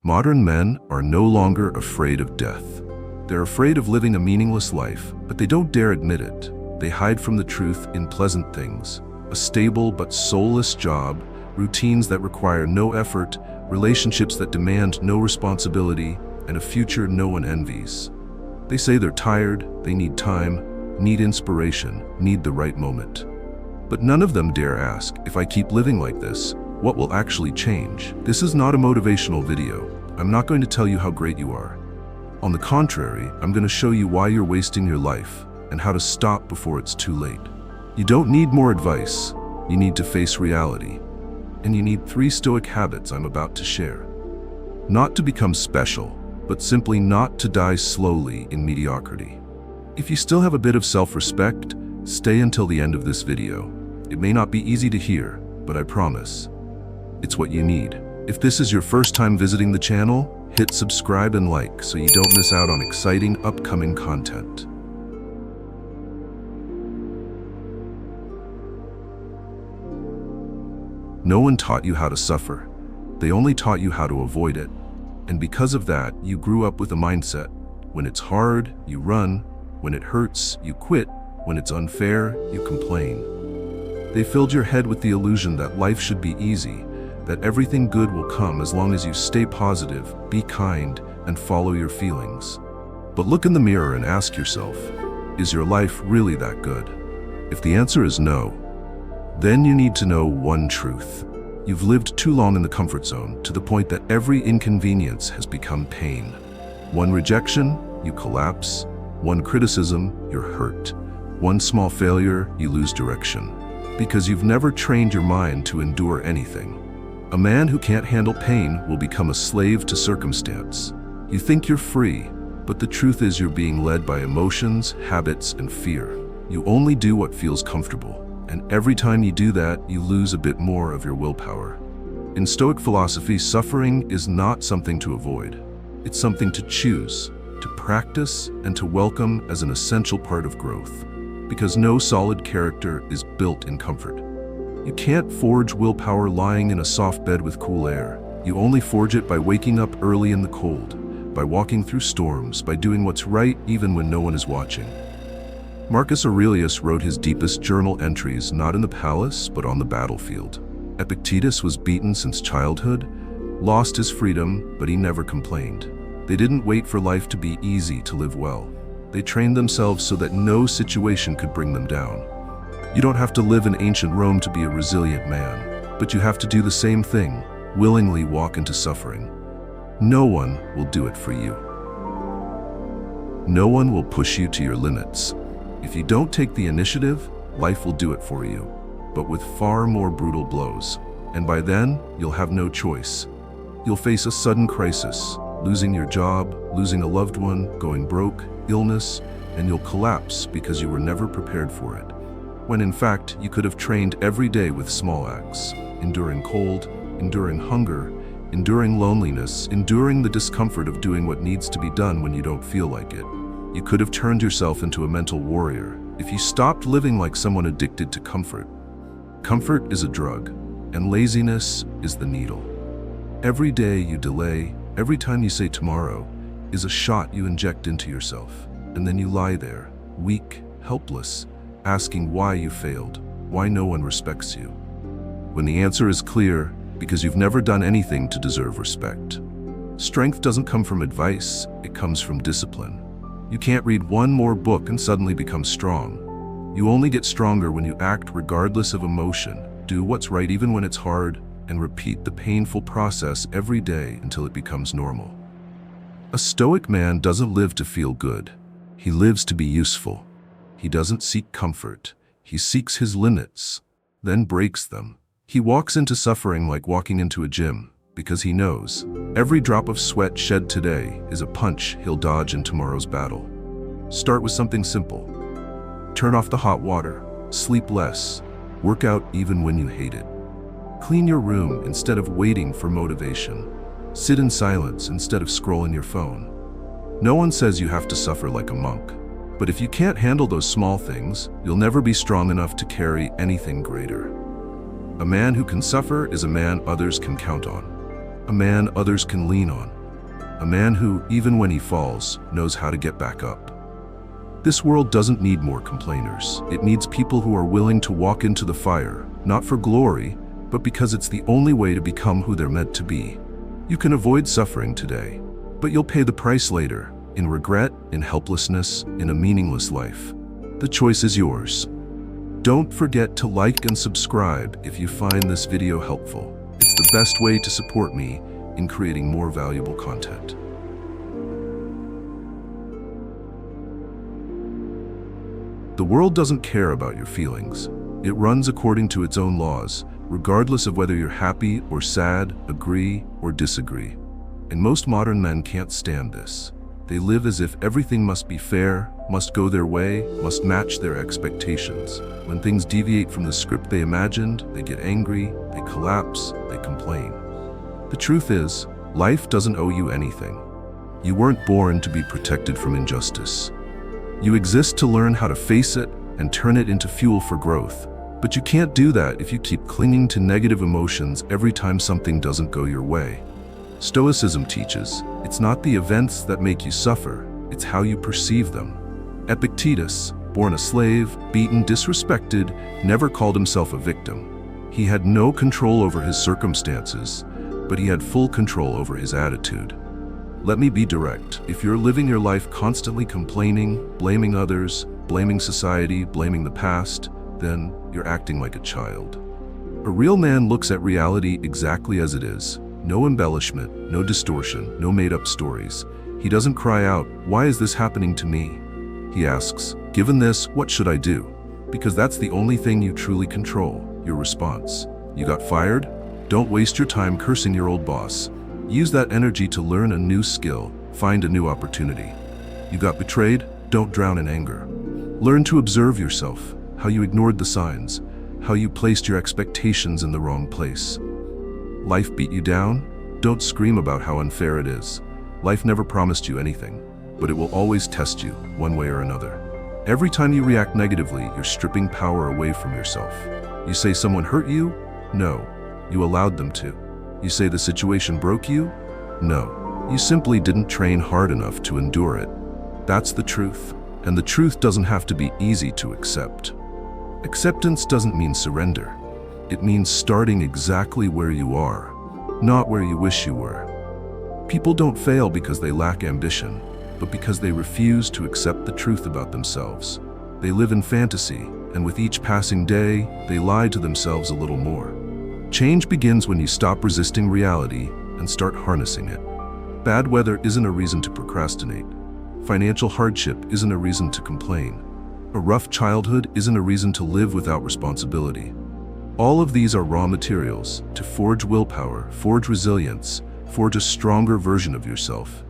Modern men are no longer afraid of death. They're afraid of living a meaningless life, but they don't dare admit it. They hide from the truth in pleasant things: a stable but soulless job, routines that require no effort, relationships that demand no responsibility, and a future no one envies. They say they're tired, they need time, need inspiration, need the right moment. But none of them dare ask, if I keep living like this, what will actually change? This is not a motivational video. I'm not going to tell you how great you are. On the contrary, I'm going to show you why you're wasting your life and how to stop before it's too late. You don't need more advice. You need to face reality. And you need 3 Stoic habits I'm about to share. Not to become special, but simply not to die slowly in mediocrity. If you still have a bit of self-respect, stay until the end of this video. It may not be easy to hear, but I promise, it's what you need. If this is your first time visiting the channel, hit subscribe and like so you don't miss out on exciting upcoming content. No one taught you how to suffer. They only taught you how to avoid it. And because of that, you grew up with a mindset: when it's hard, you run; when it hurts, you quit; when it's unfair, you complain. They filled your head with the illusion that life should be easy, that everything good will come as long as you stay positive, be kind, and follow your feelings. But look in the mirror and ask yourself, is your life really that good? If the answer is no, then you need to know one truth. You've lived too long in the comfort zone, to the point that every inconvenience has become pain. One rejection, you collapse. One criticism, you're hurt. One small failure, you lose direction. Because you've never trained your mind to endure anything. A man who can't handle pain will become a slave to circumstance. You think you're free, but the truth is you're being led by emotions, habits, and fear. You only do what feels comfortable, and every time you do that, you lose a bit more of your willpower. In Stoic philosophy, suffering is not something to avoid. It's something to choose, to practice, and to welcome as an essential part of growth. Because no solid character is built in comfort. You can't forge willpower lying in a soft bed with cool air. You only forge it by waking up early in the cold, by walking through storms, by doing what's right even when no one is watching. Marcus Aurelius wrote his deepest journal entries not in the palace, but on the battlefield. Epictetus was beaten since childhood, lost his freedom, but he never complained. They didn't wait for life to be easy to live well. They trained themselves so that no situation could bring them down. You don't have to live in ancient Rome to be a resilient man, but you have to do the same thing, willingly walk into suffering. No one will do it for you. No one will push you to your limits. If you don't take the initiative, life will do it for you, but with far more brutal blows. And by then, you'll have no choice. You'll face a sudden crisis, losing your job, losing a loved one, going broke, illness, and you'll collapse because you were never prepared for it. When in fact, you could have trained every day with small acts, enduring cold, enduring hunger, enduring loneliness, enduring the discomfort of doing what needs to be done when you don't feel like it. You could have turned yourself into a mental warrior if you stopped living like someone addicted to comfort. Comfort is a drug, and laziness is the needle. Every day you delay, every time you say tomorrow, is a shot you inject into yourself, and then you lie there, weak, helpless, asking why you failed, why no one respects you. When the answer is clear, because you've never done anything to deserve respect. Strength doesn't come from advice, it comes from discipline. You can't read one more book and suddenly become strong. You only get stronger when you act regardless of emotion, do what's right even when it's hard, and repeat the painful process every day until it becomes normal. A Stoic man doesn't live to feel good. He lives to be useful. He doesn't seek comfort. He seeks his limits, then breaks them. He walks into suffering like walking into a gym, because he knows every drop of sweat shed today is a punch he'll dodge in tomorrow's battle. Start with something simple. Turn off the hot water, sleep less, work out even when you hate it. Clean your room instead of waiting for motivation. Sit in silence instead of scrolling your phone. No one says you have to suffer like a monk. But if you can't handle those small things, you'll never be strong enough to carry anything greater. A man who can suffer is a man others can count on. A man others can lean on. a man who, even when he falls, knows how to get back up. This world doesn't need more complainers. It needs people who are willing to walk into the fire, not for glory, but because it's the only way to become who they're meant to be. You can avoid suffering today, but you'll pay the price later, in regret, in helplessness, in a meaningless life. The choice is yours. Don't forget to like and subscribe if you find this video helpful. It's the best way to support me in creating more valuable content. The world doesn't care about your feelings. It runs according to its own laws, regardless of whether you're happy or sad, agree or disagree. And most modern men can't stand this. They live as if everything must be fair, must go their way, must match their expectations. When things deviate from the script they imagined, they get angry, they collapse, they complain. The truth is, life doesn't owe you anything. You weren't born to be protected from injustice. You exist to learn how to face it and turn it into fuel for growth. But you can't do that if you keep clinging to negative emotions every time something doesn't go your way. Stoicism teaches, it's not the events that make you suffer, it's how you perceive them. Epictetus, born a slave, beaten, disrespected, never called himself a victim. He had no control over his circumstances, but he had full control over his attitude. Let me be direct. If you're living your life constantly complaining, blaming others, blaming society, blaming the past, then you're acting like a child. A real man looks at reality exactly as it is. No embellishment, no distortion, no made-up stories. He doesn't cry out, "Why is this happening to me?" He asks, "Given this, what should I do?" Because that's the only thing you truly control, your response. You got fired? Don't waste your time cursing your old boss. Use that energy to learn a new skill, find a new opportunity. You got betrayed? Don't drown in anger. Learn to observe yourself, how you ignored the signs, how you placed your expectations in the wrong place. Life beat you down? Don't scream about how unfair it is. Life never promised you anything, but it will always test you, one way or another. Every time you react negatively, you're stripping power away from yourself. You say someone hurt you? No, you allowed them to. You say the situation broke you? No, you simply didn't train hard enough to endure it. That's the truth, and the truth doesn't have to be easy to accept. Acceptance doesn't mean surrender. It means starting exactly where you are, not where you wish you were. People don't fail because they lack ambition, but because they refuse to accept the truth about themselves. They live in fantasy, and with each passing day, they lie to themselves a little more. Change begins when you stop resisting reality and start harnessing it. Bad weather isn't a reason to procrastinate. Financial hardship isn't a reason to complain. A rough childhood isn't a reason to live without responsibility. All of these are raw materials to forge willpower, forge resilience, forge a stronger version of yourself.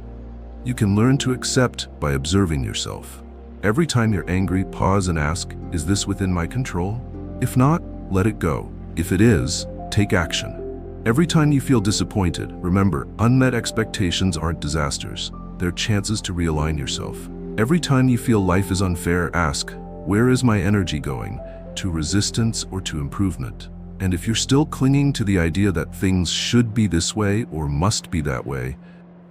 You can learn to accept by observing yourself. Every time you're angry, pause and ask, is this within my control? If not, let it go. If it is, take action. Every time you feel disappointed, remember, unmet expectations aren't disasters. They're chances to realign yourself. Every time you feel life is unfair, ask, where is my energy going? To resistance or to improvement? And if you're still clinging to the idea that things should be this way or must be that way,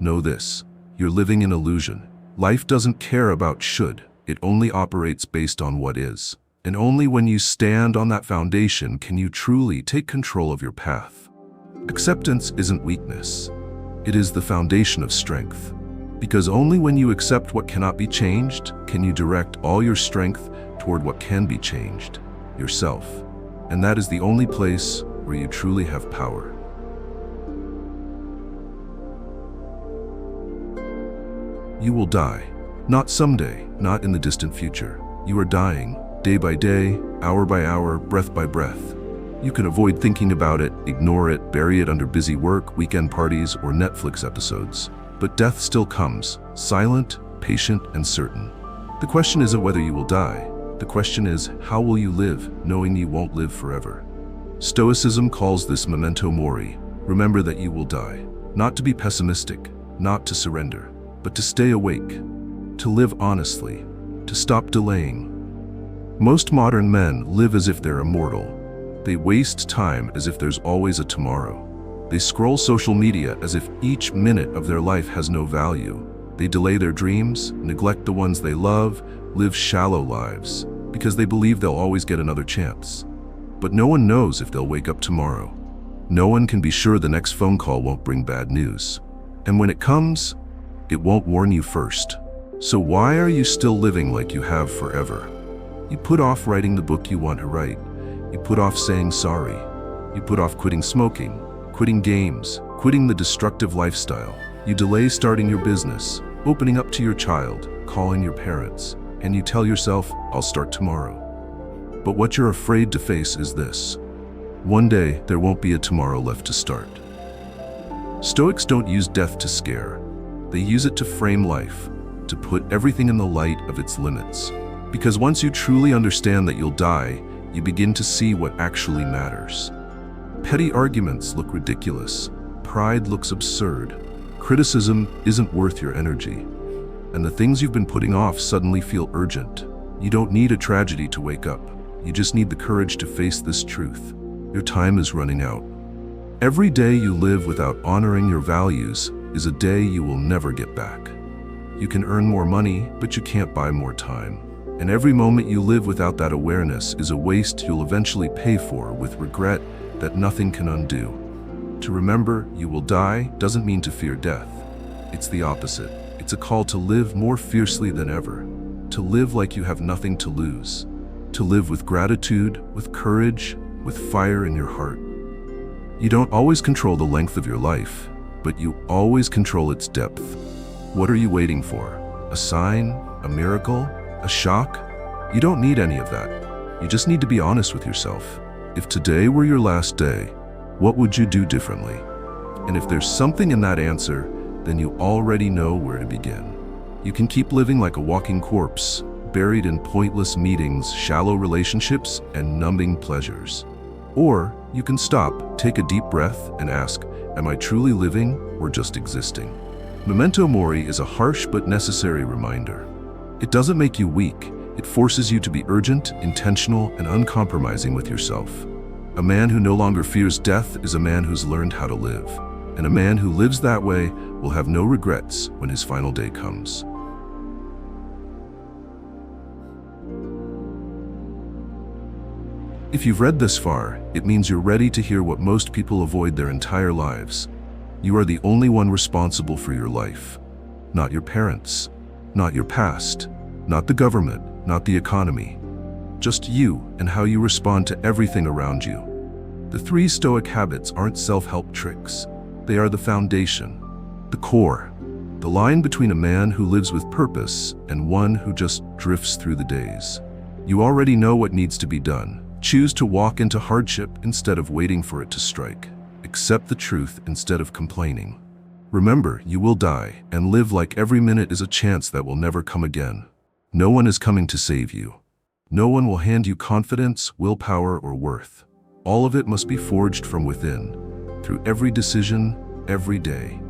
know this, you're living in illusion. Life doesn't care about should, it only operates based on what is. And only when you stand on that foundation can you truly take control of your path. Acceptance isn't weakness. It is the foundation of strength. Because only when you accept what cannot be changed can you direct all your strength toward what can be changed, yourself. And that is the only place where you truly have power. You will die. Not someday, not in the distant future. You are dying, day by day, hour by hour, breath by breath. You can avoid thinking about it, ignore it, bury it under busy work, weekend parties, or Netflix episodes. But death still comes, silent, patient, and certain. The question isn't whether you will die. The question is, how will you live, knowing you won't live forever? Stoicism calls this memento mori. Remember that you will die. Not to be pessimistic, not to surrender, but to stay awake, to live honestly, to stop delaying. Most modern men live as if they're immortal. They waste time as if there's always a tomorrow. They scroll social media as if each minute of their life has no value. They delay their dreams, neglect the ones they love, live shallow lives, because they believe they'll always get another chance. But no one knows if they'll wake up tomorrow. No one can be sure the next phone call won't bring bad news. And when it comes, it won't warn you first. So why are you still living like you have forever? You put off writing the book you want to write. You put off saying sorry. You put off quitting smoking, quitting games, quitting the destructive lifestyle. You delay starting your business, opening up to your child, calling your parents, and you tell yourself, I'll start tomorrow. But what you're afraid to face is this. One day, there won't be a tomorrow left to start. Stoics don't use death to scare. They use it to frame life, to put everything in the light of its limits. Because once you truly understand that you'll die, you begin to see what actually matters. Petty arguments look ridiculous. Pride looks absurd. Criticism isn't worth your energy. And the things you've been putting off suddenly feel urgent. You don't need a tragedy to wake up. You just need the courage to face this truth. Your time is running out. Every day you live without honoring your values is a day you will never get back. You can earn more money, but you can't buy more time. And every moment you live without that awareness is a waste you'll eventually pay for with regret that nothing can undo. To remember you will die doesn't mean to fear death. It's the opposite. It's a call to live more fiercely than ever, to live like you have nothing to lose, to live with gratitude, with courage, with fire in your heart. You don't always control the length of your life, but you always control its depth. What are you waiting for? A sign? A miracle? A shock? You don't need any of that. You just need to be honest with yourself. If today were your last day, what would you do differently? And if there's something in that answer, then you already know where to begin. You can keep living like a walking corpse, buried in pointless meetings, shallow relationships, and numbing pleasures. Or you can stop, take a deep breath, and ask, am I truly living or just existing? Memento Mori is a harsh but necessary reminder. It doesn't make you weak. It forces you to be urgent, intentional, and uncompromising with yourself. A man who no longer fears death is a man who's learned how to live. And a man who lives that way will have no regrets when his final day comes. If you've read this far, it means you're ready to hear what most people avoid their entire lives. You are the only one responsible for your life. Not your parents, not your past, not the government, not the economy. Just you and how you respond to everything around you. The 3 Stoic habits aren't self-help tricks. They are the foundation, the core, the line between a man who lives with purpose and one who just drifts through the days. You already know what needs to be done. Choose to walk into hardship instead of waiting for it to strike. Accept the truth instead of complaining. Remember, you will die, and live like every minute is a chance that will never come again. No one is coming to save you. No one will hand you confidence, willpower, or worth. All of it must be forged from within, through every decision, every day.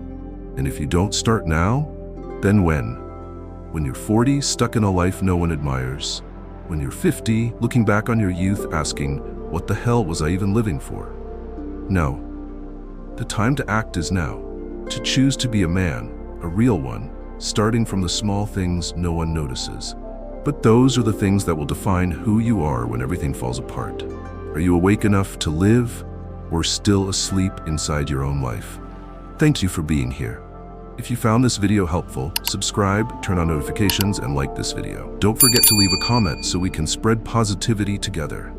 And if you don't start now, then when? When you're 40, stuck in a life no one admires. When you're 50, looking back on your youth asking, what the hell was I even living for? No. The time to act is now. To choose to be a man, a real one, starting from the small things no one notices. But those are the things that will define who you are when everything falls apart. Are you awake enough to live, or still asleep inside your own life? Thank you for being here. If you found this video helpful, subscribe, turn on notifications, and like this video. Don't forget to leave a comment so we can spread positivity together.